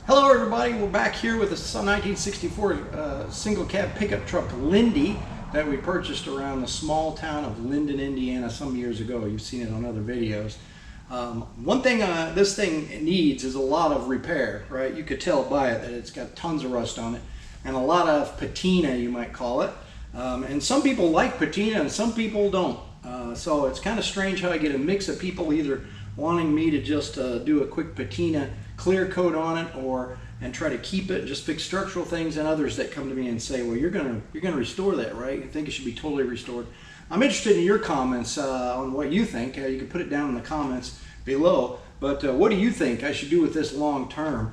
Hello everybody, we're back here with a 1964 single cab pickup truck Lindy that we purchased around the small town of Linden, Indiana some years ago. You've seen it on other videos. One thing this thing needs is a lot of repair, right? You could tell by it that it's got tons of rust on it and a lot of patina, you might call it. And some people like patina and some people don't. So it's kind of strange how I get a mix of people either wanting me to just do a quick patina clear coat on it and try to keep it, just fix structural things, and others that come to me and say, well, you're gonna restore that, right? You think it should be totally restored. I'm interested in your comments on what you think. You can put it down in the comments below, but what do you think I should do with this long term?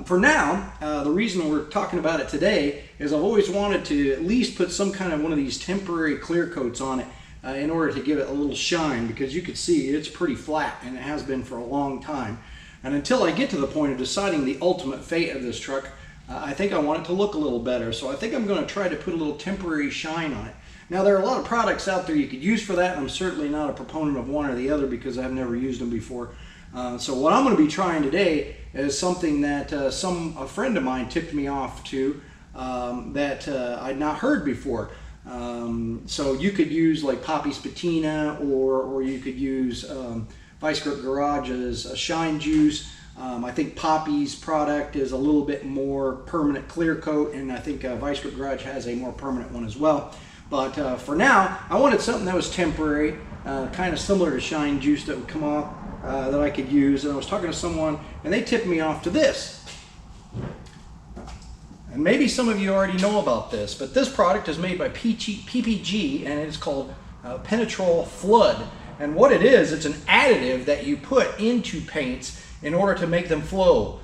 For now, the reason we're talking about it today is I've always wanted to at least put some kind of one of these temporary clear coats on it in order to give it a little shine, because you can see it's pretty flat and it has been for a long time. And until I get to the point of deciding the ultimate fate of this truck, I think I want it to look a little better. So I think I'm going to try to put a little temporary shine on it. Now, there are a lot of products out there you could use for that, and I'm certainly not a proponent of one or the other because I've never used them before. So what I'm going to be trying today is something that a friend of mine tipped me off to that I'd not heard before. So you could use like Poppy's Patina, or you could use Vice Grip Garage's Shine Juice. I think Poppy's product is a little bit more permanent clear coat, and I think Vice Grip Garage has a more permanent one as well. But for now, I wanted something that was temporary, kind of similar to Shine Juice that would come off that I could use. And I was talking to someone, and they tipped me off to this. And maybe some of you already know about this, but this product is made by PPG, and it's called Penetrol Flood. And what it is, it's an additive that you put into paints in order to make them flow.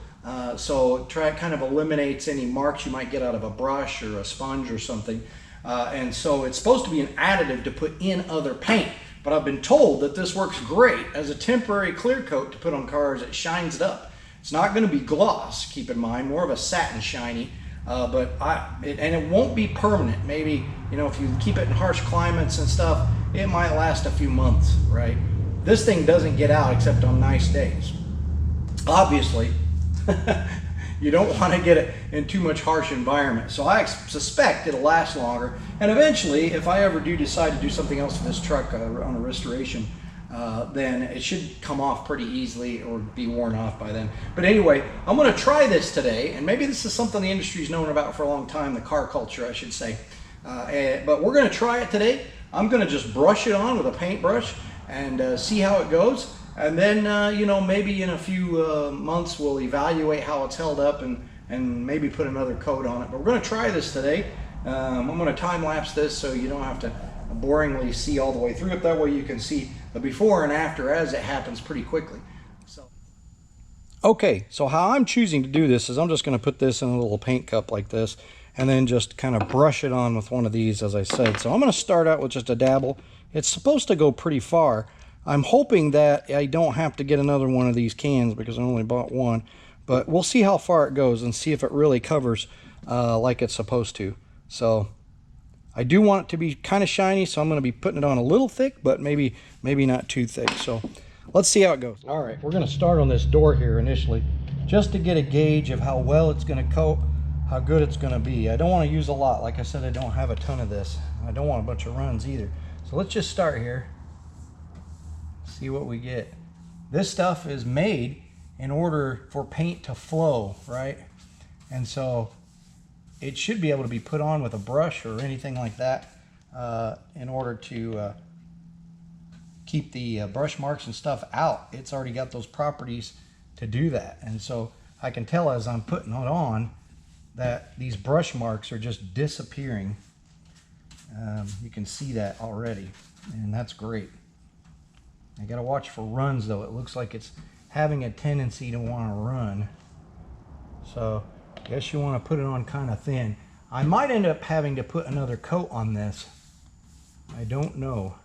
So it kind of eliminates any marks you might get out of a brush or a sponge or something. And so it's supposed to be an additive to put in other paint. But I've been told that this works great as a temporary clear coat to put on cars. It shines it up. It's not going to be gloss, keep in mind, more of a satin shiny. And it won't be permanent. Maybe, you know, if you keep it in harsh climates and stuff, it might last a few months, right? This thing doesn't get out except on nice days. Obviously, you don't want to get it in too much harsh environment. So I suspect it'll last longer. And eventually, if I ever do decide to do something else with this truck on a restoration, then it should come off pretty easily or be worn off by then. But anyway, I'm going to try this today, and maybe this is something the industry's known about for a long time, the car culture, I should say. But we're going to try it today. I'm going to just brush it on with a paintbrush and see how it goes. And then, you know, maybe in a few months we'll evaluate how it's held up and maybe put another coat on it. But we're going to try this today. I'm going to time lapse this so you don't have to boringly see all the way through it. That way you can see the before and after as it happens pretty quickly. Okay, so how I'm choosing to do this is I'm just going to put this in a little paint cup like this and then just kind of brush it on with one of these, as I said. So I'm going to start out with just a dabble. It's supposed to go pretty far. I'm hoping that I don't have to get another one of these cans because I only bought one, but we'll see how far it goes and see if it really covers like it's supposed to. So I do want it to be kind of shiny, so I'm going to be putting it on a little thick, but maybe not too thick. So let's see how it goes. All right, we're going to start on this door here initially, just to get a gauge of how well it's going to coat, how good it's going to be. I don't want to use a lot. Like I said, I don't have a ton of this. I don't want a bunch of runs either. So let's just start here, see what we get. This stuff is made in order for paint to flow, right? And so it should be able to be put on with a brush or anything like that in order to keep the brush marks and stuff out. It's already got those properties to do that. And so I can tell as I'm putting it on that these brush marks are just disappearing. You can see that already, and that's great. I gotta watch for runs though. It looks like it's having a tendency to want to run. So I guess you want to put it on kind of thin. I might end up having to put another coat on this. I don't know.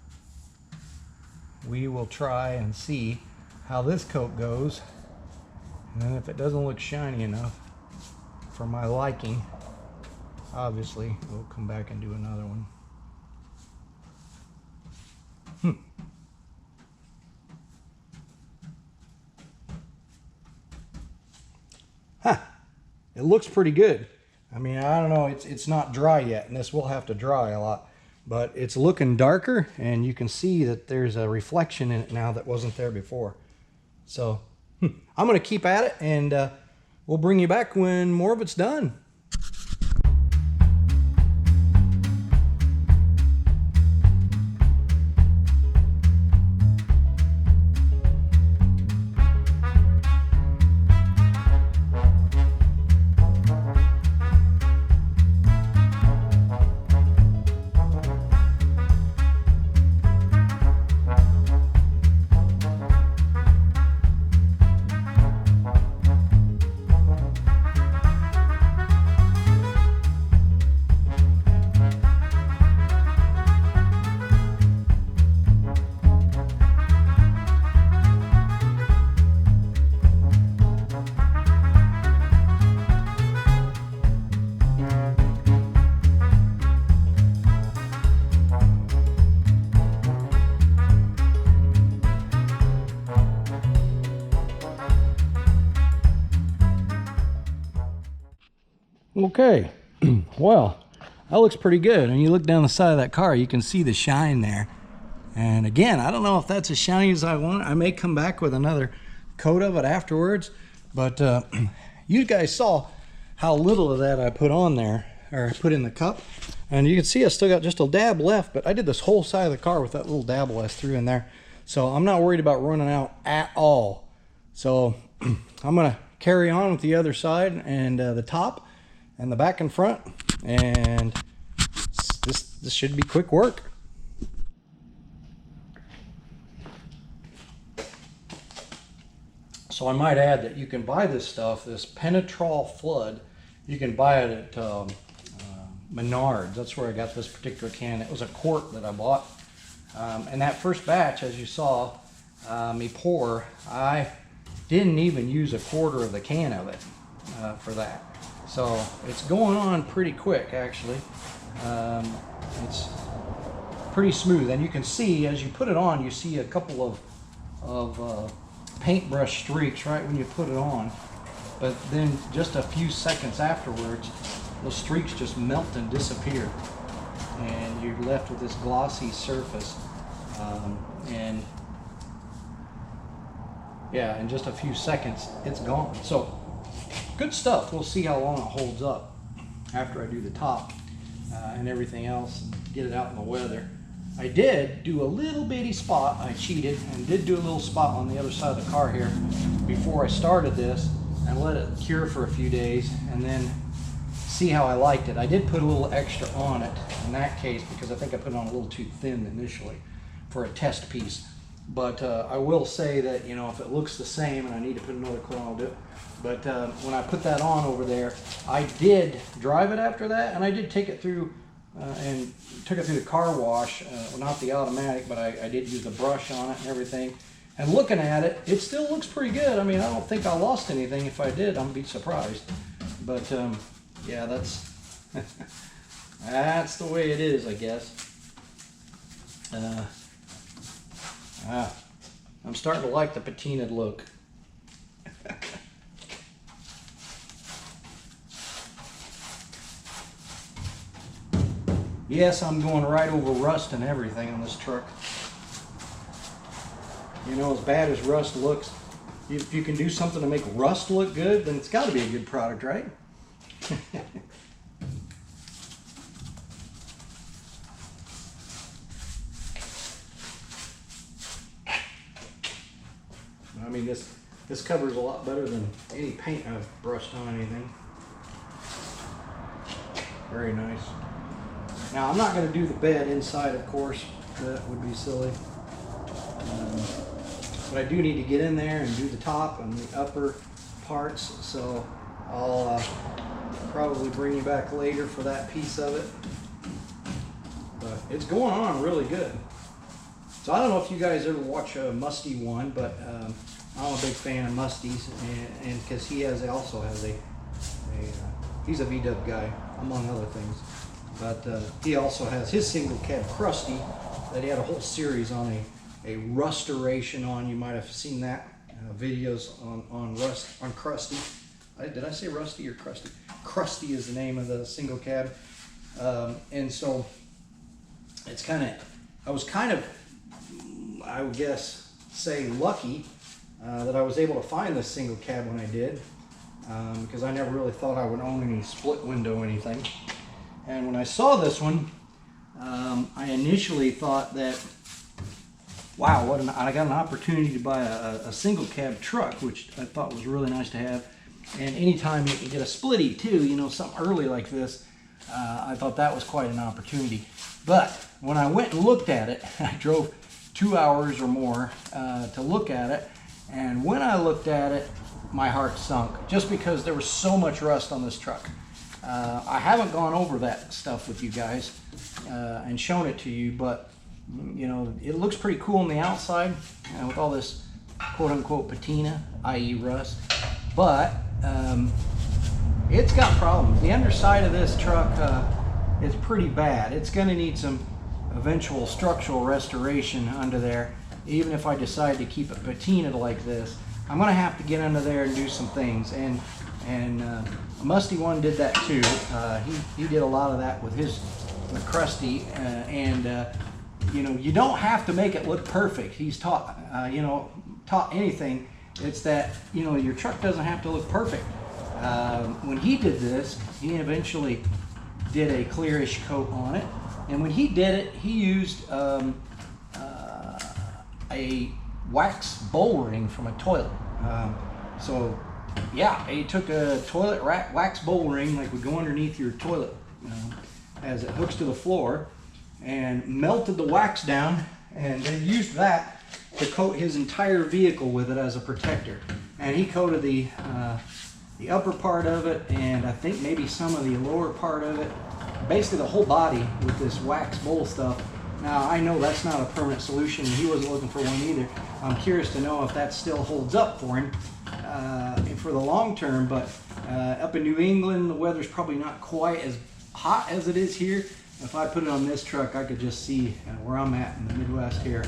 We will try and see how this coat goes. And then if it doesn't look shiny enough for my liking, obviously we'll come back and do another one. Huh. it looks pretty good. I mean, I don't know, it's not dry yet, and this will have to dry a lot, but it's looking darker, and you can see that there's a reflection in it now that wasn't there before. So I'm going to keep at it, and we'll bring you back when more of it's done. Okay, well, that looks pretty good. And you look down the side of that car, you can see the shine there. And again, I don't know if that's as shiny as I want. I may come back with another coat of it afterwards, but you guys saw how little of that I put on there, or I put in the cup. And you can see I still got just a dab left, but I did this whole side of the car with that little dabble I threw in there. So I'm not worried about running out at all. So I'm gonna carry on with the other side and the top and the back and front, and this should be quick work. So I might add that you can buy this stuff, this Penetrol Flood. You can buy it at Menards. That's where I got this particular can. It was a quart that I bought, and that first batch, as you saw me pour, I didn't even use a quarter of the can of it for that. So it's going on pretty quick, actually. It's pretty smooth, and you can see as you put it on, you see a couple of paintbrush streaks right when you put it on, but then just a few seconds afterwards, those streaks just melt and disappear, and you're left with this glossy surface. And yeah, in just a few seconds, it's gone. So good stuff. We'll see how long it holds up after I do the top and everything else and get it out in the weather. I did do a little bitty spot. I cheated and did do a little spot on the other side of the car here before I started this, and let it cure for a few days and then see how I liked it. I did put a little extra on it in that case because I think I put it on a little too thin initially for a test piece. But I will say that, you know, if it looks the same and I need to put another coat on, I'll do it. But when I put that on over there, I did drive it after that, and I did take it through and took it through the car wash, well, not the automatic, but I did use the brush on it and everything. And looking at it, it still looks pretty good. I mean, I don't think I lost anything. If I did, I'm be surprised. But yeah, that's that's the way it is, I guess. I'm starting to like the patinaed look. Yes, I'm going right over rust and everything on this truck. You know, as bad as rust looks, if you can do something to make rust look good, then it's got to be a good product, right? I mean, this covers a lot better than any paint I've brushed on anything. Very nice. Now, I'm not going to do the bed inside, of course. That would be silly. But I do need to get in there and do the top and the upper parts. So I'll probably bring you back later for that piece of it. But it's going on really good. So I don't know if you guys ever watch Musty One, but I'm a big fan of Musty's, and because he also has he's a VW guy, among other things. But he also has his single cab Krusty that he had a whole series on a restoration on. You might have seen that videos on Krusty. Did I say Rusty or Krusty? Krusty is the name of the single cab. And so it's I was kind of, I would guess, say lucky that I was able to find this single cab when I did, because I never really thought I would own any split window anything. And when I saw this one, I initially thought that, wow, I got an opportunity to buy a single cab truck, which I thought was really nice to have. And anytime you can get a splitty too, you know, something early like this, I thought that was quite an opportunity. But when I went and looked at it, I drove 2 hours or more to look at it. And when I looked at it, my heart sunk, just because there was so much rust on this truck. I haven't gone over that stuff with you guys and shown it to you, but you know, it looks pretty cool on the outside with all this quote-unquote patina, i.e. rust. But it's got problems. The underside of this truck is pretty bad. It's going to need some eventual structural restoration under there. Even if I decide to keep it patinaed like this, I'm going to have to get under there and do some things. And Musty One did that too. He did a lot of that with his Krusty, you know, you don't have to make it look perfect. He's taught anything. It's that, you know, your truck doesn't have to look perfect. When he did this, he eventually did a clearish coat on it. And when he did it, he used a wax bowl ring from a toilet. So yeah, he took a toilet wax bowl ring, like would go underneath your toilet as it hooks to the floor, and melted the wax down, and then used that to coat his entire vehicle with it as a protector. And he coated the upper part of it, and I think maybe some of the lower part of it, basically the whole body, with this wax bowl stuff. Now I know that's not a permanent solution, and he wasn't looking for one either. I'm curious to know if that still holds up for him for the long term, but up in New England the weather's probably not quite as hot as it is here. If I put it on this truck, I could just see where I'm at in the Midwest here.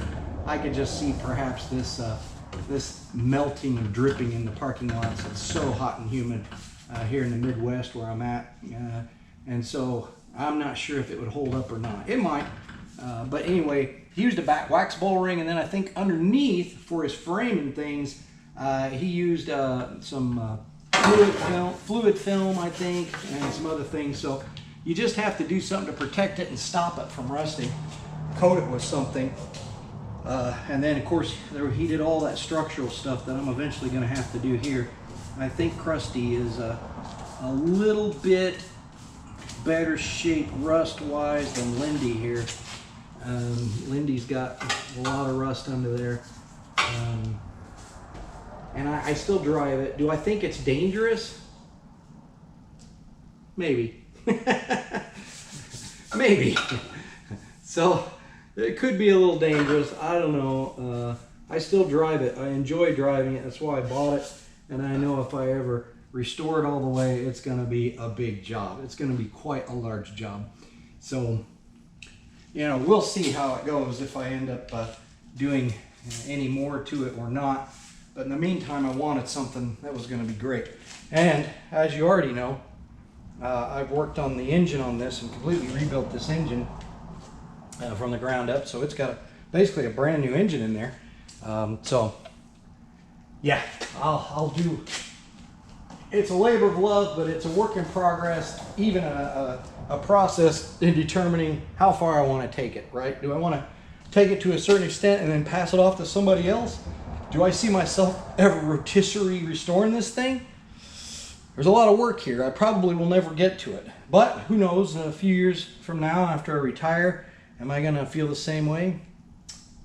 I could just see perhaps this melting and dripping in the parking lots. It's so hot and humid here in the Midwest where I'm at, and so I'm not sure if it would hold up or not. It might, but anyway, he used a back wax bowl ring, and then I think underneath for his frame and things, he used some fluid film, I think, and some other things. So you just have to do something to protect it and stop it from rusting. Coat it with something. And then, of course, he did all that structural stuff that I'm eventually going to have to do here. I think Krusty is a little bit better shape rust-wise than Lindy here. Lindy's got a lot of rust under there. And I still drive it. Do I think it's dangerous? Maybe. Maybe. So it could be a little dangerous. I don't know. I still drive it. I enjoy driving it. That's why I bought it. And I know if I ever restore it all the way, it's going to be a big job. It's going to be quite a large job. So, you know, we'll see how it goes if I end up doing any more to it or not. But in the meantime, I wanted something that was going to be great. And as you already know, I've worked on the engine on this and completely rebuilt this engine from the ground up. So it's got basically a brand new engine in there. So yeah, I'll do. It's a labor of love, but it's a work in progress. Even a process in determining how far I want to take it. Right? Do I want to take it to a certain extent and then pass it off to somebody else? Do I see myself ever rotisserie restoring this thing? There's a lot of work here. I probably will never get to it. But who knows, a few years from now, after I retire, am I going to feel the same way?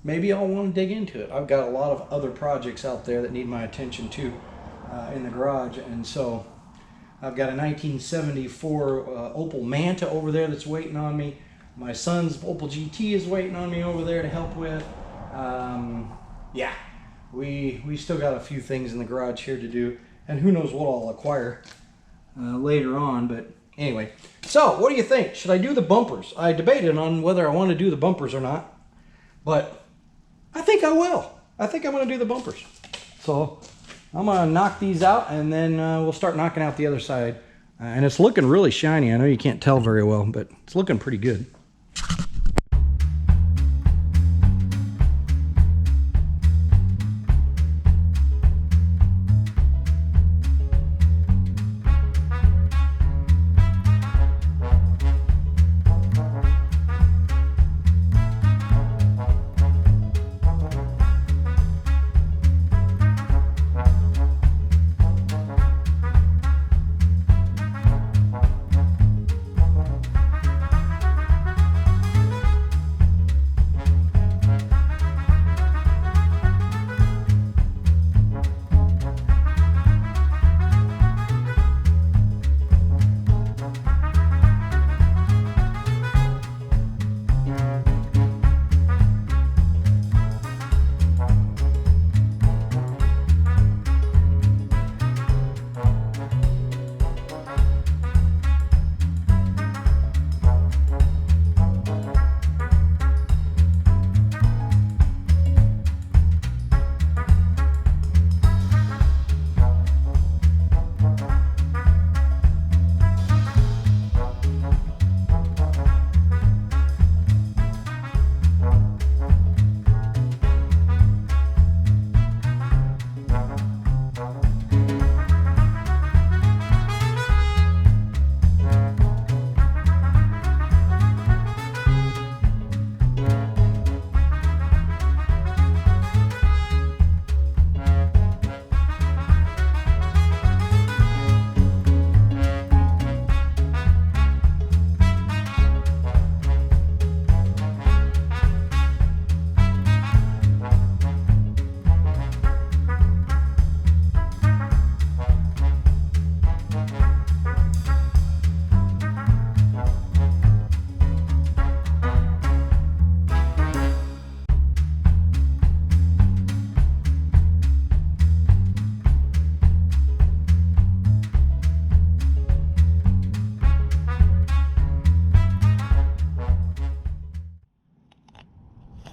Maybe I'll want to dig into it. I've got a lot of other projects out there that need my attention too in the garage. And so I've got a 1974 Opel Manta over there that's waiting on me. My son's Opel GT is waiting on me over there to help with. Yeah, we still got a few things in the garage here to do. And who knows what I'll acquire later on. But anyway, so what do you think? Should I do the bumpers? I debated on whether I want to do the bumpers or not. But I think I will. I think I'm going to do the bumpers. So I'm going to knock these out, and then we'll start knocking out the other side And it's looking really shiny. I know you can't tell very well, but it's looking pretty good.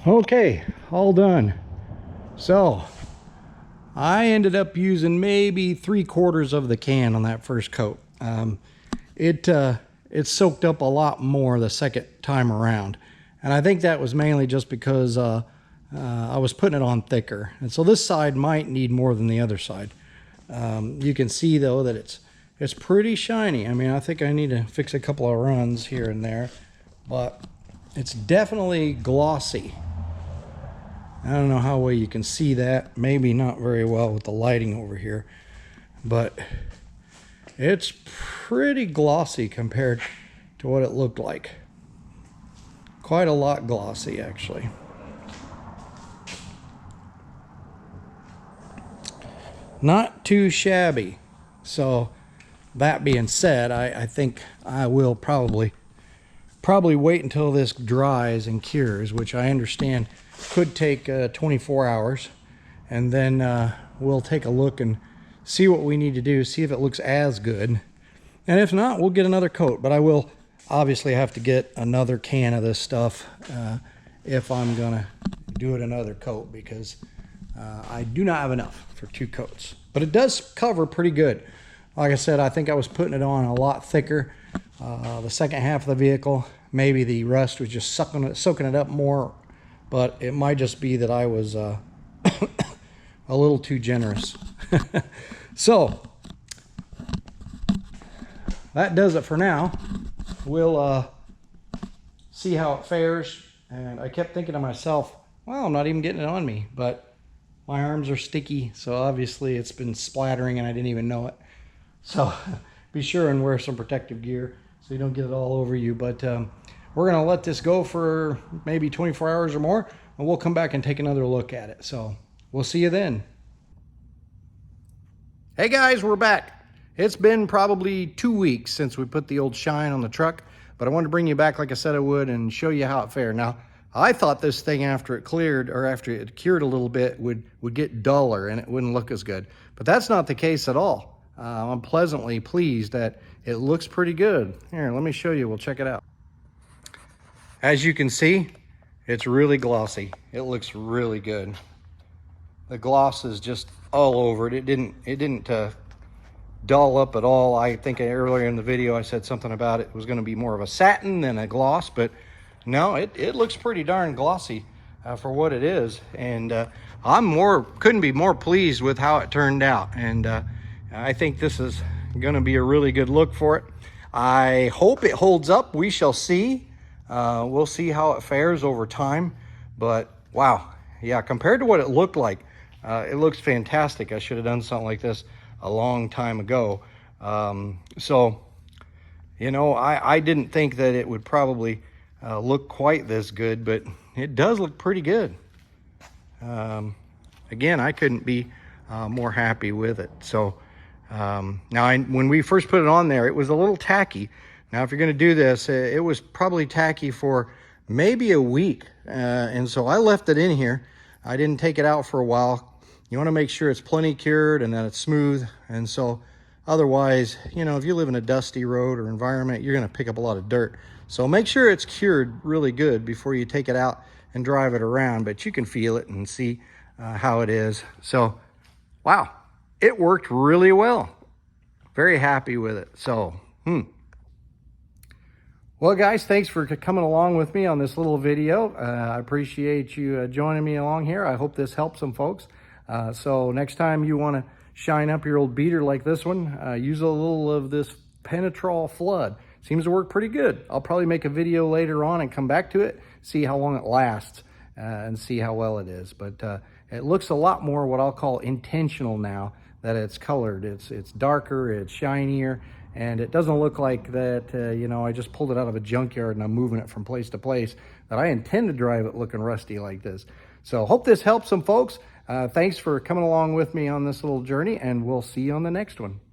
Okay, all done. So I ended up using maybe 3/4 of the can on that first coat. It soaked up a lot more the second time around, and I think that was mainly just because I was putting it on thicker, and so this side might need more than the other side. You can see though that it's pretty shiny. I mean, I think I need to fix a couple of runs here and there, but it's definitely glossy. I don't know how well you can see that. Maybe not very well with the lighting over here, but it's pretty glossy compared to what it looked like. Quite a lot glossy, actually. Not too shabby. So that being said, I think I will probably wait until this dries and cures, which I understand could take 24 hours, and then we'll take a look and see what we need to do, see if it looks as good, and if not, we'll get another coat. But I will obviously have to get another can of this stuff if I'm gonna do it another coat, because I do not have enough for 2 coats, but it does cover pretty good. Like I said, I think I was putting it on a lot thicker the second half of the vehicle. Maybe the rust was just soaking it up more, but it might just be that I was a little too generous. So that does it for now. We'll see how it fares. And I kept thinking to myself, well, I'm not even getting it on me, but my arms are sticky, so obviously it's been splattering and I didn't even know it. So be sure and wear some protective gear so you don't get it all over you. But we're gonna let this go for maybe 24 hours or more, and we'll come back and take another look at it. So we'll see you then. Hey guys, we're back. It's been probably 2 weeks since we put the old shine on the truck, but I wanted to bring you back like I said I would and show you how it fared. Now, I thought this thing after it cleared, or after it cured a little bit, would get duller and it wouldn't look as good. But that's not the case at all. I'm pleasantly pleased that it looks pretty good. Here, let me show you. We'll check it out. As you can see, it's really glossy. It looks really good. The gloss is just all over it. It didn't dull up at all. I think earlier in the video I said something about it was going to be more of a satin than a gloss, but no, it looks pretty darn glossy for what it is. And couldn't be more pleased with how it turned out. And I think this is going to be a really good look for it. I hope it holds up. We shall see. We'll see how it fares over time. But wow, yeah, compared to what it looked like, it looks fantastic. I should have done something like this a long time ago. So, you know, I didn't think that it would probably look quite this good, but it does look pretty good. Again, I couldn't be more happy with it. So now when we first put it on there, it was a little tacky. Now, if you're going to do this, it was probably tacky for maybe a week. And so I left it in here. I didn't take it out for a while. You want to make sure it's plenty cured and that it's smooth. And so otherwise, you know, if you live in a dusty road or environment, you're going to pick up a lot of dirt. So make sure it's cured really good before you take it out and drive it around. But you can feel it and see how it is. So, wow, it worked really well. Very happy with it. So, Well, guys, thanks for coming along with me on this little video. I appreciate you joining me along here. I hope this helps some folks. So next time you want to shine up your old beater like this one, use a little of this Penetrol Flood. Seems to work pretty good. I'll probably make a video later on and come back to it, see how long it lasts, and see how well it is. But it looks a lot more what I'll call intentional now that it's colored. It's darker, it's shinier, and it doesn't look like that, you know, I just pulled it out of a junkyard and I'm moving it from place to place, that I intend to drive it looking rusty like this. So hope this helps some folks. Thanks for coming along with me on this little journey, and we'll see you on the next one.